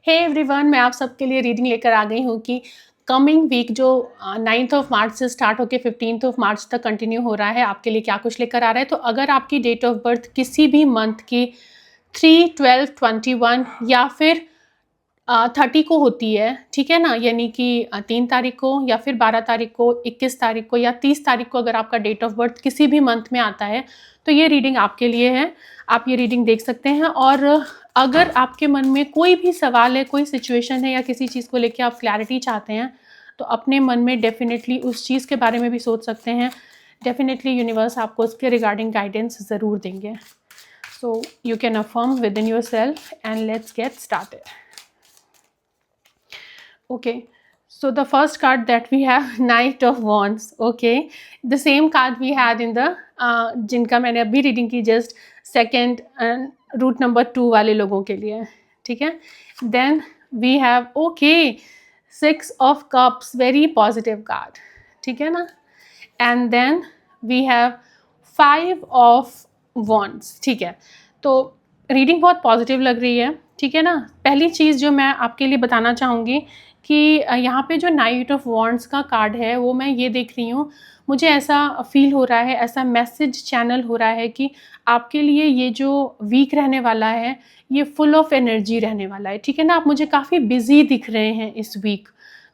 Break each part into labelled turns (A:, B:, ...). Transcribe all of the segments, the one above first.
A: Hey everyone, मैं आप सबके लिए रीडिंग लेकर आ गई हूँ कि कमिंग वीक जो 9th ऑफ मार्च से स्टार्ट होकर 15th ऑफ मार्च तक कंटिन्यू हो रहा है, आपके लिए क्या कुछ लेकर आ रहा है। तो अगर आपकी डेट ऑफ बर्थ किसी भी मंथ की 3, 12, 21 या फिर 30 को होती है, ठीक है ना, यानी कि 3 तारीख को या फिर 12 तारीख को, 21 तारीख को या 30 तारीख को अगर आपका डेट ऑफ बर्थ किसी भी मंथ में आता है तो ये रीडिंग आपके लिए है। आप ये रीडिंग देख सकते हैं। और अगर आपके मन में कोई भी सवाल है, कोई सिचुएशन है या किसी चीज़ को लेकर आप क्लैरिटी चाहते हैं तो अपने मन में डेफिनेटली उस चीज़ के बारे में भी सोच सकते हैं। डेफिनेटली यूनिवर्स आपको उसके रिगार्डिंग गाइडेंस ज़रूर देंगे। So you can affirm with in your self and let's get started. Okay, so the first card that we have, Knight of Wands. Okay, the same card we had in the जिनका मैंने अभी reading की just second root number 2 वाले लोगों के लिए, ठीक है. Then we have okay 6 of cups, very positive card, ठीक है ना. And then we have 5 of wands, ठीक है. तो रीडिंग बहुत पॉजिटिव लग रही है, ठीक है ना. पहली चीज़ जो मैं आपके लिए बताना चाहूँगी कि यहाँ पे जो नाइट ऑफ वॉन्ड्स का कार्ड है वो मैं ये देख रही हूँ, मुझे ऐसा फील हो रहा है, ऐसा मैसेज चैनल हो रहा है कि आपके लिए ये जो वीक रहने वाला है ये फुल ऑफ एनर्जी रहने वाला है, ठीक है ना. आप मुझे काफ़ी बिजी दिख रहे हैं इस वीक,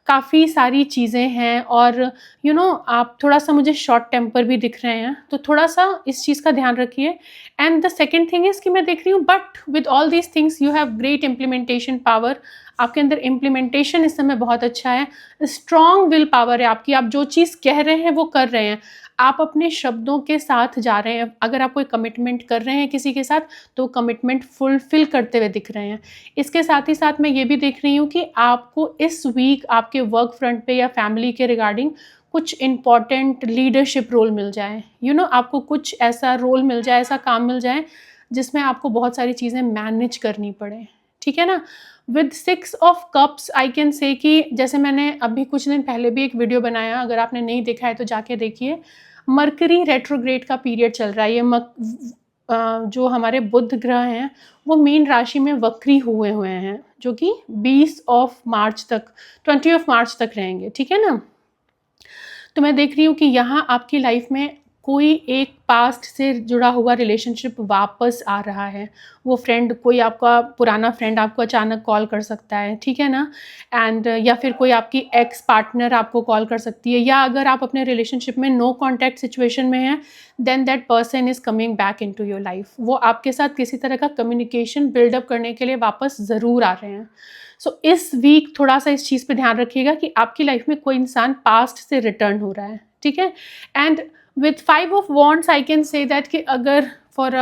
A: काफ़ी सारी चीज़ें हैं और आप थोड़ा सा मुझे शॉर्ट टेम्पर भी दिख रहे हैं, तो थोड़ा सा इस चीज़ का ध्यान रखिए. And the second thing is कि मैं देख रही हूँ but with all these things you have great implementation power. आपके अंदर इम्प्लीमेंटेशन इस समय बहुत अच्छा है, स्ट्रॉन्ग विल पावर है आपकी. आप जो चीज़ कह रहे हैं वो कर रहे हैं, आप अपने शब्दों के साथ जा रहे हैं. अगर आप कोई कमिटमेंट कर रहे हैं किसी के साथ तो कमिटमेंट फुलफिल करते हुए दिख रहे हैं. इसके साथ ही साथ मैं ये भी देख रही हूँ कि आपको इस वीक आपके वर्क फ्रंट पे या फैमिली के रिगार्डिंग कुछ इम्पॉर्टेंट लीडरशिप रोल मिल जाए. आपको कुछ ऐसा रोल मिल जाए, ऐसा काम मिल जाए जिसमें आपको बहुत सारी चीज़ें मैनेज करनी पड़े, ठीक है ना. With 6 of cups I can say कि जैसे मैंने अभी कुछ दिन पहले भी एक वीडियो बनाया, अगर आपने नहीं देखा है तो जाके देखिए. मरकरी रेट्रोग्रेड का पीरियड चल रहा है. ये जो हमारे बुध ग्रह हैं वो मीन राशि में वक्री हुए हैं, जो कि 20 ऑफ मार्च तक, 20 ऑफ मार्च तक रहेंगे, ठीक है ना. तो मैं देख रही हूँ कि यहाँ आपकी लाइफ में कोई एक पास्ट से जुड़ा हुआ रिलेशनशिप वापस आ रहा है. वो फ्रेंड, कोई आपका पुराना फ्रेंड आपको अचानक कॉल कर सकता है, ठीक है ना. एंड या फिर कोई आपकी एक्स पार्टनर आपको कॉल कर सकती है, या अगर आप अपने रिलेशनशिप में नो कॉन्टैक्ट सिचुएशन में हैं then that person is coming back into your life. वो आपके साथ किसी तरह का कम्युनिकेशन बिल्डअप करने के लिए वापस ज़रूर आ रहे हैं. सो इस वीक थोड़ा सा इस चीज़ पे ध्यान रखिएगा कि आपकी लाइफ में कोई इंसान पास्ट से रिटर्न हो रहा है, ठीक है. And with 5 of wands I can say that कि अगर फॉर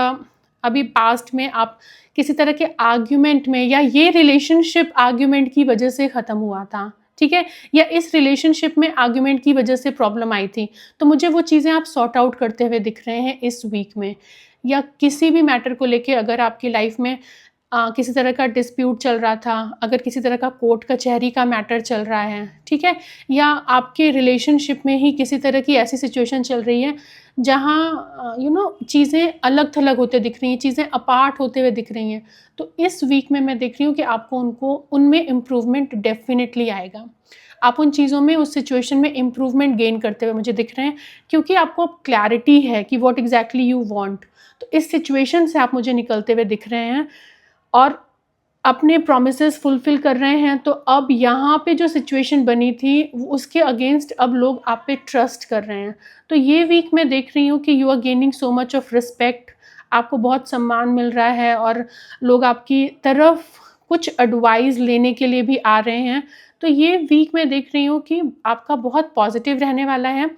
A: अभी पास्ट में आप किसी तरह के आर्ग्यूमेंट में, या ये रिलेशनशिप आर्ग्यूमेंट की वजह से ख़त्म हुआ था, ठीक है, या इस रिलेशनशिप में आर्ग्यूमेंट की वजह से प्रॉब्लम आई थी, तो मुझे वो चीज़ें आप सॉर्ट आउट करते हुए दिख रहे हैं इस वीक में. या किसी भी मैटर को लेके अगर आपकी लाइफ में किसी तरह का डिस्प्यूट चल रहा था, अगर किसी तरह का कोर्ट कचहरी का मैटर चल रहा है, ठीक है, या आपके रिलेशनशिप में ही किसी तरह की ऐसी सिचुएशन चल रही है जहाँ चीज़ें अलग थलग होते दिख रही हैं, चीज़ें अपार्ट होते हुए दिख रही हैं, तो इस वीक में मैं देख रही हूँ कि आपको उनमें इम्प्रूवमेंट डेफिनेटली आएगा. आप उन चीज़ों में, उस सिचुएशन में इम्प्रूवमेंट गेन करते हुए मुझे दिख रहे हैं, क्योंकि आपको क्लैरिटी है कि व्हाट एग्जैक्टली यू वांट. तो इस सिचुएशन से आप मुझे निकलते हुए दिख रहे हैं और अपने प्रॉमिसेस फुलफिल कर रहे हैं. तो अब यहाँ पे जो सिचुएशन बनी थी उसके अगेंस्ट अब लोग आप पे ट्रस्ट कर रहे हैं. तो ये वीक मैं देख रही हूँ कि you are gaining so much of respect, आपको बहुत सम्मान मिल रहा है और लोग आपकी तरफ कुछ एडवाइस लेने के लिए भी आ रहे हैं. तो ये वीक मैं देख रही हूँ कि आपका बहुत पॉजिटिव रहने वाला है.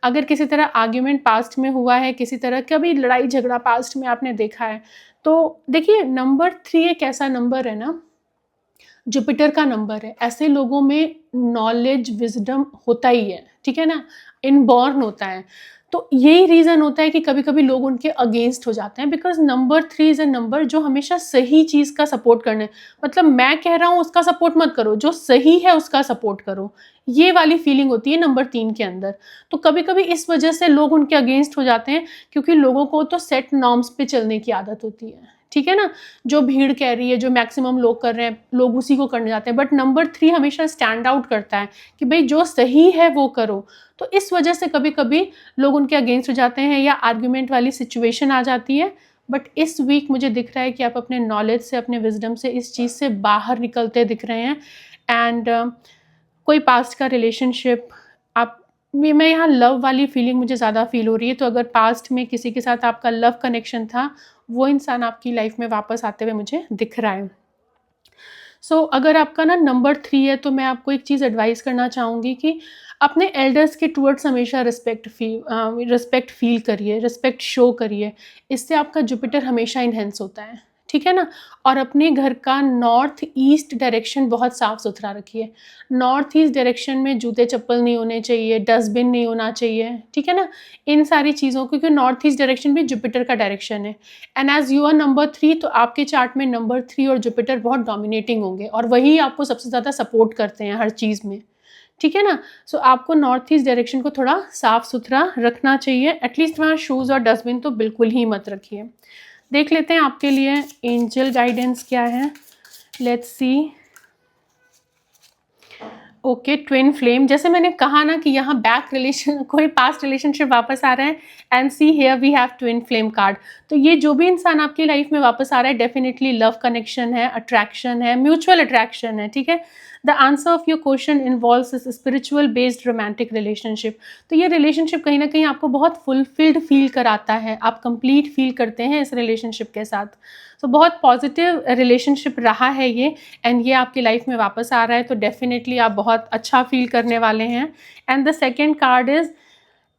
A: अगर किसी तरह आर्ग्यूमेंट पास्ट में हुआ है, किसी तरह का भी लड़ाई झगड़ा पास्ट में आपने देखा है, तो देखिए नंबर 3 एक ऐसा नंबर है ना, जुपिटर का नंबर है. ऐसे लोगों में नॉलेज, विजडम होता ही है, ठीक है ना, इनबॉर्न होता है. तो यही रीज़न होता है कि कभी कभी लोग उनके अगेंस्ट हो जाते हैं, because number 3 is a number जो हमेशा सही चीज़ का सपोर्ट करने, मतलब मैं कह रहा हूँ उसका सपोर्ट मत करो, जो सही है उसका सपोर्ट करो, ये वाली फीलिंग होती है नंबर 3 के अंदर. तो कभी कभी इस वजह से लोग उनके अगेंस्ट हो जाते हैं, क्योंकि लोगों को तो सेट नॉर्म्स पे चलने की आदत होती है, ठीक है ना, जो भीड़ कह रही है, जो मैक्सिमम लोग कर रहे हैं, लोग उसी को करने जाते हैं, बट नंबर 3 हमेशा स्टैंड आउट करता है कि भाई जो सही है वो करो। तो इस वजह से कभी कभी लोग उनके अगेंस्ट हो जाते हैं या आर्ग्यूमेंट वाली सिचुएशन आ जाती है। बट इस वीक मुझे दिख रहा है कि आप अपने नॉलेज से, अपने विजडम से इस चीज़ से बाहर निकलते दिख रहे हैं। एंड कोई पास्ट का रिलेशनशिप आप, मैं यहाँ लव वाली फीलिंग मुझे ज़्यादा फील हो रही है। तो अगर पास्ट में किसी के साथ आपका लव कनेक्शन था, वो इंसान आपकी लाइफ में वापस आते हुए मुझे दिख रहा है। अगर आपका ना नंबर 3 है, तो मैं आपको एक चीज़ एडवाइस करना चाहूँगी कि अपने एल्डर्स के टूवर्ड्स हमेशा रिस्पेक्ट फील करिए, रिस्पेक्ट शो करिए। इससे आपका जुपिटर हमेशा इन्हेंस होता है, ठीक है ना। और अपने घर का नॉर्थ ईस्ट डायरेक्शन बहुत साफ सुथरा रखिए। नॉर्थ ईस्ट डायरेक्शन में जूते चप्पल नहीं होने चाहिए, डस्टबिन नहीं होना चाहिए, ठीक है ना। इन सारी चीज़ों, क्योंकि नॉर्थ ईस्ट डायरेक्शन भी जुपिटर का डायरेक्शन है। And as you are number 3, तो आपके चार्ट में नंबर 3 और जुपिटर बहुत डोमिनेटिंग होंगे और वही आपको सबसे ज़्यादा सपोर्ट करते हैं हर चीज़ में, ठीक है ना। आपको नॉर्थ ईस्ट डायरेक्शन को थोड़ा साफ सुथरा रखना चाहिए। एटलीस्ट वहाँ शूज़ और डस्टबिन तो बिल्कुल ही मत रखिए। देख लेते हैं आपके लिए एंजल गाइडेंस क्या है। Let's see. Okay, twin flame, जैसे मैंने कहा ना कि यहाँ बैक रिलेशन, कोई पास्ट रिलेशनशिप वापस आ रहा है। And see here we have twin flame card. तो ये जो भी इंसान आपकी लाइफ में वापस आ रहा है, डेफिनेटली लव कनेक्शन है, अट्रैक्शन है, म्यूचुअल अट्रैक्शन है, ठीक है। The answer of your question involves इस स्पिरिचुअल बेस्ड रोमांटिक रिलेशनशिप। तो ये रिलेशनशिप कहीं ना कहीं आपको बहुत फुलफिल्ड फील कराता है, आप कंप्लीट फील करते हैं इस रिलेशनशिप के साथ। बहुत पॉजिटिव रिलेशनशिप रहा है ये, एंड ये आपकी लाइफ में वापस आ रहा है, तो डेफिनेटली आप बहुत अच्छा फील करने वाले हैं। And the second card is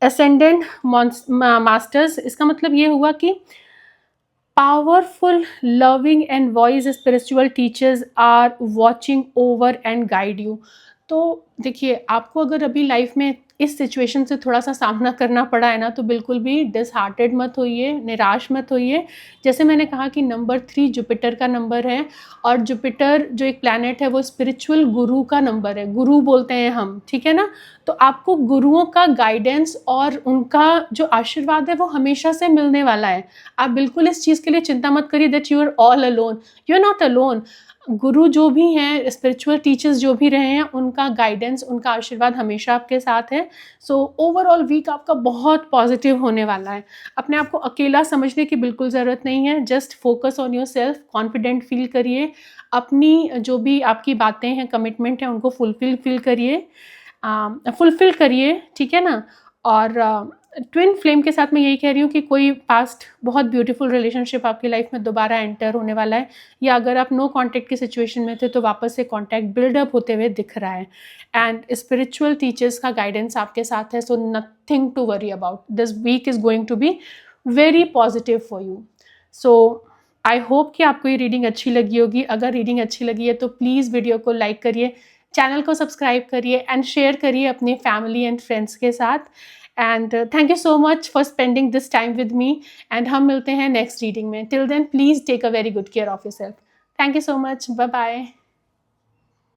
A: ascendant masters. इसका मतलब ये हुआ कि powerful, loving and wise spiritual teachers are watching over and guide you। तो देखिए, आपको अगर अभी लाइफ में इस सिचुएशन से थोड़ा सा सामना करना पड़ा है ना, तो बिल्कुल भी डिसहार्टेड मत होइए, निराश मत होइए। जैसे मैंने कहा कि नंबर 3 जुपिटर का नंबर है, और जुपिटर जो एक प्लैनेट है वो स्पिरिचुअल गुरु का नंबर है, गुरु बोलते हैं हम, ठीक है ना। तो आपको गुरुओं का गाइडेंस और उनका जो आशीर्वाद है वो हमेशा से मिलने वाला है। आप बिल्कुल इस चीज़ के लिए चिंता मत करिए that you are all alone, you are not alone. Guru जो भी हैं, स्पिरिचुअल टीचर्स जो भी रहे हैं, उनका गाइडेंस, उनका आशीर्वाद हमेशा आपके साथ है। ओवरऑल वीक आपका बहुत पॉजिटिव होने वाला है। अपने आप को अकेला समझने की बिल्कुल ज़रूरत नहीं है। Just focus on your self, confident feel करिए, अपनी जो भी आपकी बातें हैं, कमिटमेंट हैं, उनको फुलफिल करिए, ठीक है ना। और ट्विन फ्लेम के साथ मैं यही कह रही हूँ कि कोई पास्ट बहुत ब्यूटीफुल रिलेशनशिप आपकी लाइफ में दोबारा एंटर होने वाला है, या अगर आप नो कांटेक्ट की सिचुएशन में थे तो वापस से कांटेक्ट बिल्डअप होते हुए दिख रहा है। एंड स्पिरिचुअल टीचर्स का गाइडेंस आपके साथ है, so nothing to worry about. This week is going to be very positive for you. I hope कि आपको ये रीडिंग अच्छी लगी होगी। अगर रीडिंग अच्छी लगी है तो प्लीज़ वीडियो को लाइक करिए, चैनल को सब्सक्राइब करिए एंड शेयर करिए अपने फैमिली एंड फ्रेंड्स के साथ। And thank you so much for spending this time with me, and हम मिलते हैं नेक्स्ट रीडिंग में। Till then please take a very good care of your self. Thank you so much, bye bye.